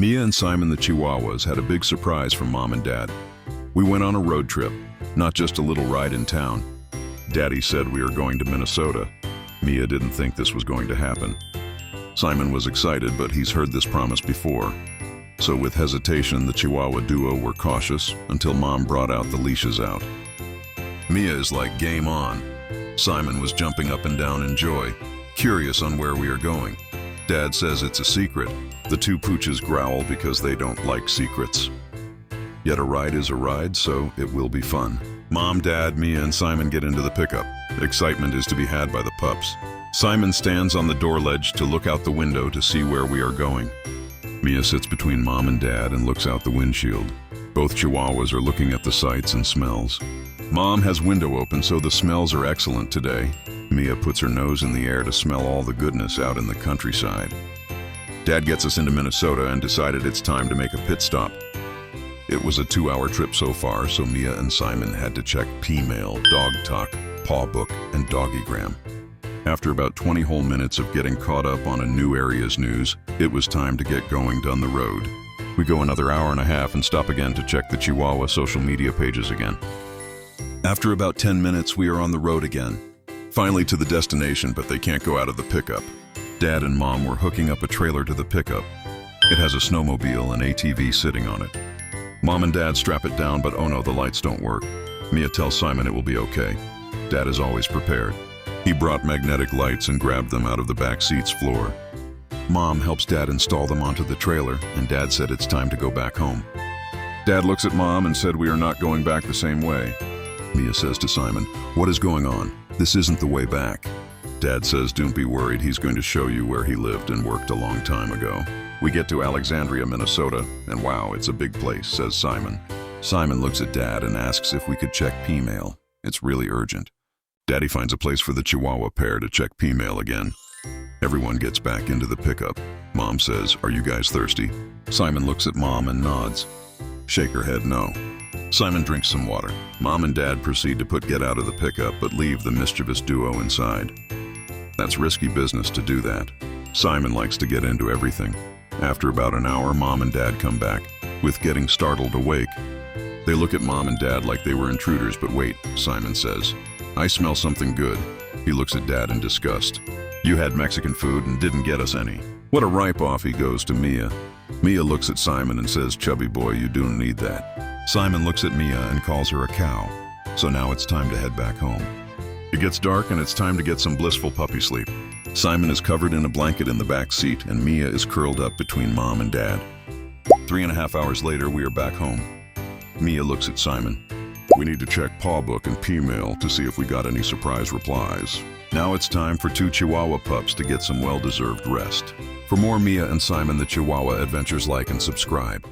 Mia and Simon the Chihuahuas had a big surprise from Mom and Dad. We went on a road trip, not just a little ride in town. Daddy said we were going to Minnesota. Mia didn't think this was going to happen. Simon was excited, but he's heard this promise before. So with hesitation, the Chihuahua duo were cautious until Mom brought out the leashes out. Mia is like, game on. Simon was jumping up and down in joy, curious on where we are going. Dad says it's a secret. The two pooches growl because they don't like secrets. Yet a ride is a ride, so it will be fun. Mom, Dad, Mia, and Simon get into the pickup. Excitement is to be had by the pups. Simon stands on the door ledge to look out the window to see where we are going. Mia sits between Mom and Dad and looks out the windshield. Both Chihuahuas are looking at the sights and smells. Mom has window open, so the smells are excellent today. Mia puts her nose in the air to smell all the goodness out in the countryside. Dad gets us into Minnesota and decided it's time to make a pit stop. It was a 2-hour trip so far, so Mia and Simon had to check P-Mail, Dog Talk, Paw Book, and Doggygram. After about 20 whole minutes of getting caught up on a new area's news, it was time to get going down the road. We go another hour and a half and stop again to check the Chihuahua social media pages again. After about 10 minutes, we are on the road again. Finally to the destination, but they can't go out of the pickup. Dad and Mom were hooking up a trailer to the pickup. It has a snowmobile and ATV sitting on it. Mom and Dad strap it down, but oh no, the lights don't work. Mia tells Simon it will be okay. Dad is always prepared. He brought magnetic lights and grabbed them out of the back seat's floor. Mom helps Dad install them onto the trailer, and Dad said it's time to go back home. Dad looks at Mom and said we are not going back the same way. Mia says to Simon, "What is going on? This isn't the way back." Dad says don't be worried, he's going to show you where he lived and worked a long time ago. We get to Alexandria, Minnesota, and wow, it's a big place, says Simon. Simon looks at Dad and asks if we could check P-Mail. It's really urgent. Daddy finds a place for the Chihuahua pair to check P-Mail again. Everyone gets back into the pickup. Mom says, "Are you guys thirsty?" Simon looks at Mom and nods. Shake her head no. Simon drinks some water. Mom and Dad proceed to put Get out of the pickup, but leave the mischievous duo inside. That's risky business to do that. Simon likes to get into everything. After about an hour, Mom and Dad come back, with getting startled awake. They look at Mom and Dad like they were intruders, but wait, Simon says. "I smell something good." He looks at Dad in disgust. "You had Mexican food and didn't get us any." What a ripe-off, he goes to Mia. Mia looks at Simon and says, "Chubby boy, you don't need that." Simon looks at Mia and calls her a cow. So now it's time to head back home. It gets dark and it's time to get some blissful puppy sleep. Simon is covered in a blanket in the back seat and Mia is curled up between Mom and Dad. 3.5 hours later, we are back home. Mia looks at Simon. "We need to check Paw Book and P-Mail to see if we got any surprise replies." Now it's time for 2 Chihuahua pups to get some well-deserved rest. For more Mia and Simon the Chihuahua adventures, like and subscribe.